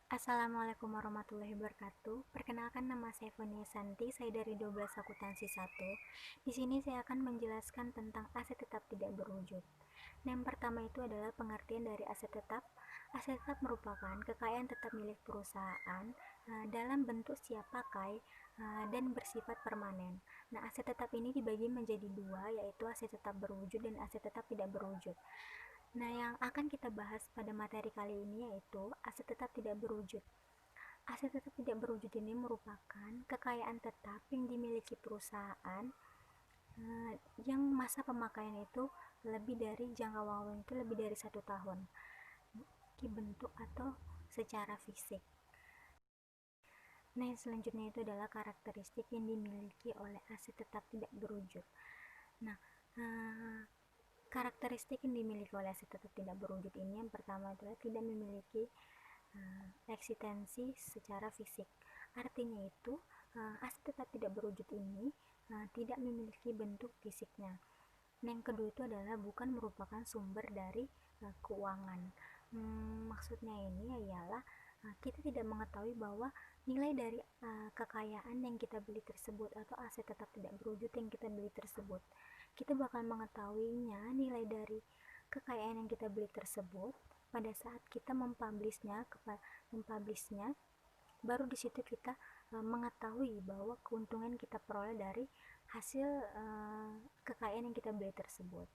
Assalamualaikum warahmatullahi wabarakatuh. Perkenalkan, nama saya Fonia Santi, saya dari 12 akuntansi 1. Di sini saya akan menjelaskan tentang aset tetap tidak berwujud. Nah, yang pertama itu adalah pengertian dari aset tetap. Aset tetap merupakan kekayaan tetap milik perusahaan dalam bentuk siap pakai dan bersifat permanen. Nah, aset tetap ini dibagi menjadi dua, yaitu aset tetap berwujud dan aset tetap tidak berwujud. Nah, yang akan kita bahas pada materi kali ini yaitu aset tetap tidak berwujud. Aset tetap tidak berwujud ini merupakan kekayaan tetap yang dimiliki perusahaan yang masa pemakaian itu lebih dari jangka waktu itu lebih dari 1 tahun, bentuk atau secara fisik. Nah, yang selanjutnya itu adalah karakteristik yang dimiliki oleh aset tetap tidak berwujud. Nah, karakteristik yang dimiliki oleh aset tetap tidak berwujud ini yang pertama adalah tidak memiliki eksistensi secara fisik. Artinya itu aset tetap tidak berwujud ini tidak memiliki bentuk fisiknya. Nah, yang kedua itu adalah bukan merupakan sumber dari keuangan. Maksudnya ini ialah kita tidak mengetahui bahwa nilai dari kekayaan yang kita beli tersebut atau aset tetap tidak berwujud yang kita beli tersebut, kita bakal mengetahuinya nilai dari kekayaan yang kita beli tersebut pada saat kita mempublishnya, baru di situ kita mengetahui bahwa keuntungan kita peroleh dari hasil kekayaan yang kita beli tersebut.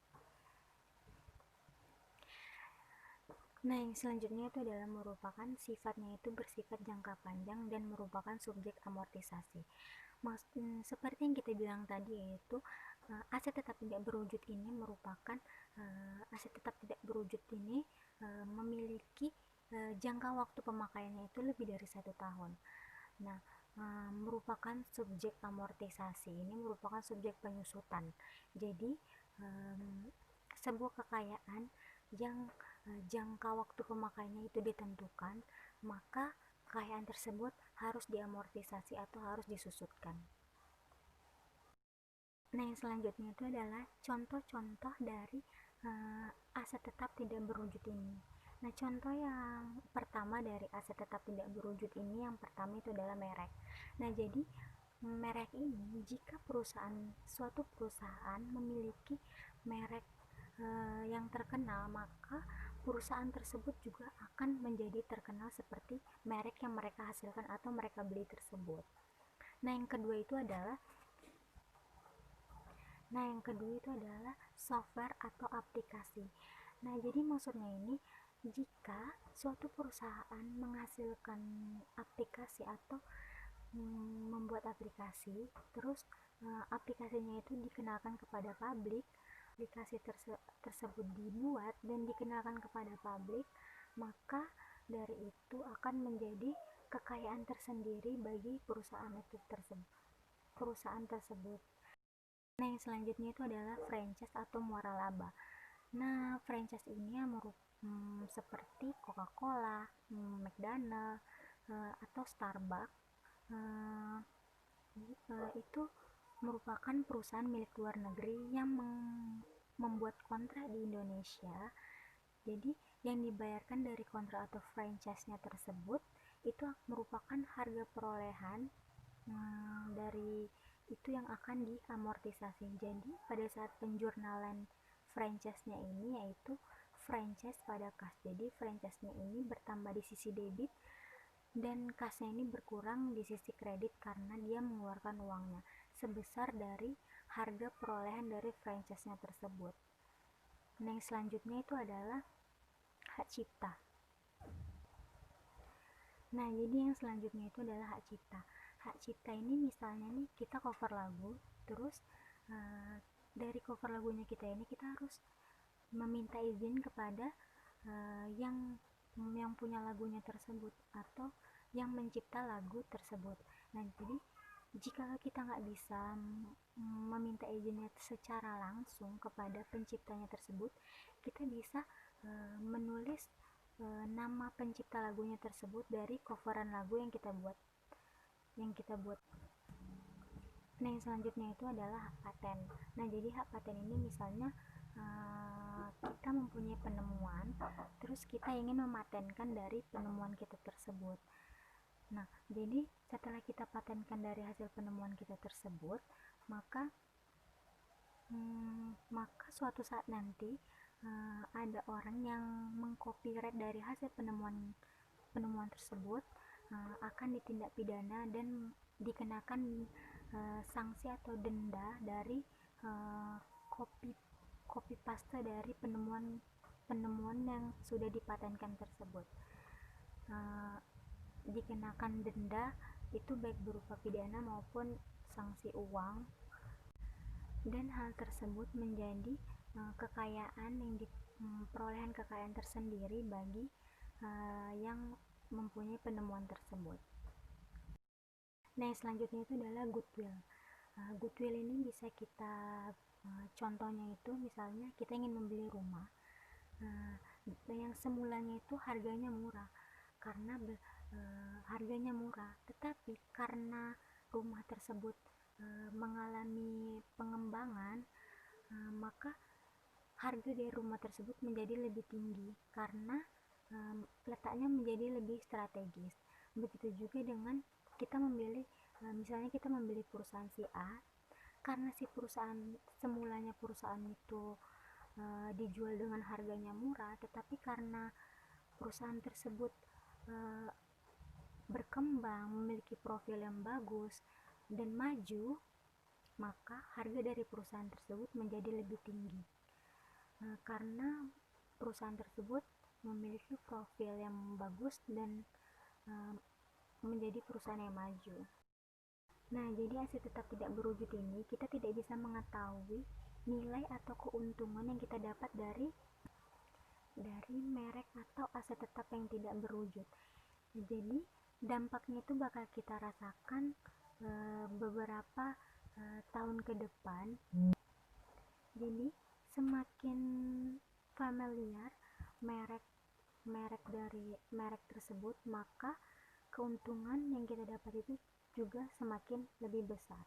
Nah, yang selanjutnya itu adalah merupakan sifatnya itu bersifat jangka panjang dan merupakan subjek amortisasi. Seperti yang kita bilang tadi, yaitu aset tetap tidak berwujud ini merupakan aset tetap tidak berwujud ini memiliki jangka waktu pemakaiannya itu lebih dari 1 tahun. Nah, merupakan subjek amortisasi, ini merupakan subjek penyusutan. Jadi sebuah kekayaan yang jangka waktu pemakaiannya itu ditentukan, maka kekayaan tersebut harus diamortisasi atau harus disusutkan. Nah, yang selanjutnya itu adalah contoh-contoh dari aset tetap tidak berwujud ini. Nah, contoh yang pertama dari aset tetap tidak berwujud ini, yang pertama itu adalah merek. Nah, jadi merek ini, jika suatu perusahaan memiliki merek yang terkenal, maka perusahaan tersebut juga akan menjadi terkenal seperti merek yang mereka hasilkan atau mereka beli tersebut. Nah, yang kedua itu adalah software atau aplikasi. Nah, jadi maksudnya ini, jika suatu perusahaan menghasilkan aplikasi atau membuat aplikasi, terus aplikasinya itu dikenalkan kepada publik, aplikasi tersebut dibuat dan dikenalkan kepada publik, maka dari itu akan menjadi kekayaan tersendiri bagi perusahaan tersebut. Nah, yang selanjutnya itu adalah franchise atau waralaba. Nah, franchise ini seperti Coca-Cola, McDonald, atau Starbucks, itu merupakan perusahaan milik luar negeri yang membuat kontrak di Indonesia. Jadi yang dibayarkan dari kontrak atau franchise-nya tersebut itu merupakan harga perolehan dari itu yang akan diamortisasi. Jadi pada saat penjurnalan franchise-nya ini, yaitu franchise pada kas. Jadi franchise-nya ini bertambah di sisi debit dan kasnya ini berkurang di sisi kredit karena dia mengeluarkan uangnya sebesar dari harga perolehan dari franchise-nya tersebut. Nah, yang selanjutnya itu adalah hak cipta. Nah, jadi yang selanjutnya itu adalah hak cipta. Hak cipta ini misalnya nih, kita cover lagu, terus dari cover lagunya kita ini kita harus meminta izin kepada yang punya lagunya tersebut atau yang mencipta lagu tersebut. Nah, jadi jika kita nggak bisa meminta izinnya secara langsung kepada penciptanya tersebut, kita bisa menulis nama pencipta lagunya tersebut dari coveran lagu yang kita buat. Nah, yang selanjutnya itu adalah hak paten. Nah, jadi hak paten ini misalnya kita mempunyai penemuan, terus kita ingin mematenkan dari penemuan kita tersebut. Nah, jadi setelah kita patenkan dari hasil penemuan kita tersebut, maka suatu saat nanti ada orang yang mengcopyright dari hasil penemuan tersebut, akan ditindak pidana dan dikenakan sanksi atau denda dari copy paste dari penemuan yang sudah dipatenkan tersebut. Dikenakan denda itu baik berupa pidana maupun sanksi uang, dan hal tersebut menjadi perolehan kekayaan tersendiri bagi yang mempunyai penemuan tersebut. Nah, selanjutnya itu adalah goodwill. Goodwill ini bisa kita contohnya itu misalnya kita ingin membeli rumah yang semulanya itu harganya murah, tetapi karena rumah tersebut mengalami pengembangan, maka harga dari rumah tersebut menjadi lebih tinggi karena letaknya menjadi lebih strategis. Begitu juga dengan kita misalnya kita membeli perusahaan si A, karena semulanya perusahaan itu dijual dengan harganya murah, tetapi karena perusahaan tersebut berkembang, memiliki profil yang bagus dan maju, maka harga dari perusahaan tersebut menjadi lebih tinggi karena perusahaan tersebut memiliki profil yang bagus dan menjadi perusahaan yang maju. Nah, jadi aset tetap tidak berwujud ini kita tidak bisa mengetahui nilai atau keuntungan yang kita dapat dari merek atau aset tetap yang tidak berwujud. Jadi dampaknya itu bakal kita rasakan beberapa tahun ke depan. Jadi semakin familiar merek tersebut, maka keuntungan yang kita dapat itu juga semakin lebih besar.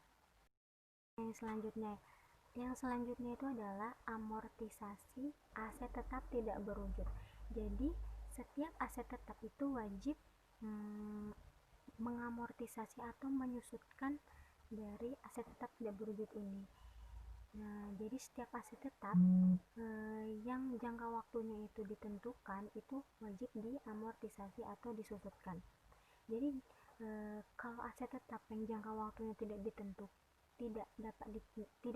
Yang selanjutnya itu adalah amortisasi aset tetap tidak berwujud. Jadi setiap aset tetap itu wajib mengamortisasi atau menyusutkan dari aset tetap tidak berwujud ini. Nah, jadi setiap aset tetap yang jangka waktunya itu ditentukan itu wajib diamortisasi atau disusutkan. Jadi kalau aset tetap yang jangka waktunya tidak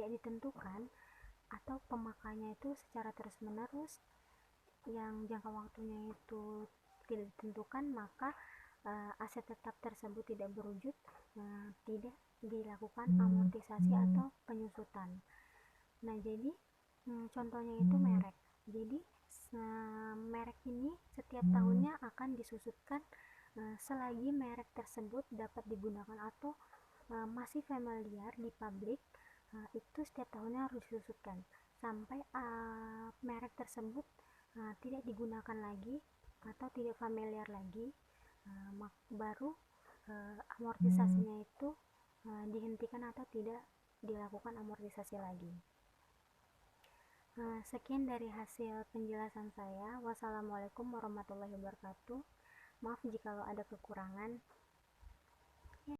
ditentukan atau pemakaiannya itu secara terus-menerus yang jangka waktunya itu tidak ditentukan, maka aset tetap tersebut tidak berwujud, tidak dilakukan amortisasi atau penyusutan. Nah, jadi contohnya itu merek. Jadi merek ini setiap tahunnya akan disusutkan selagi merek tersebut dapat digunakan atau masih familiar di publik, itu setiap tahunnya harus disusutkan sampai merek tersebut tidak digunakan lagi atau tidak familiar lagi, baru amortisasinya itu dihentikan atau tidak dilakukan amortisasi lagi. Sekian dari hasil penjelasan saya. Wassalamualaikum warahmatullahi wabarakatuh. Maaf jika ada kekurangan.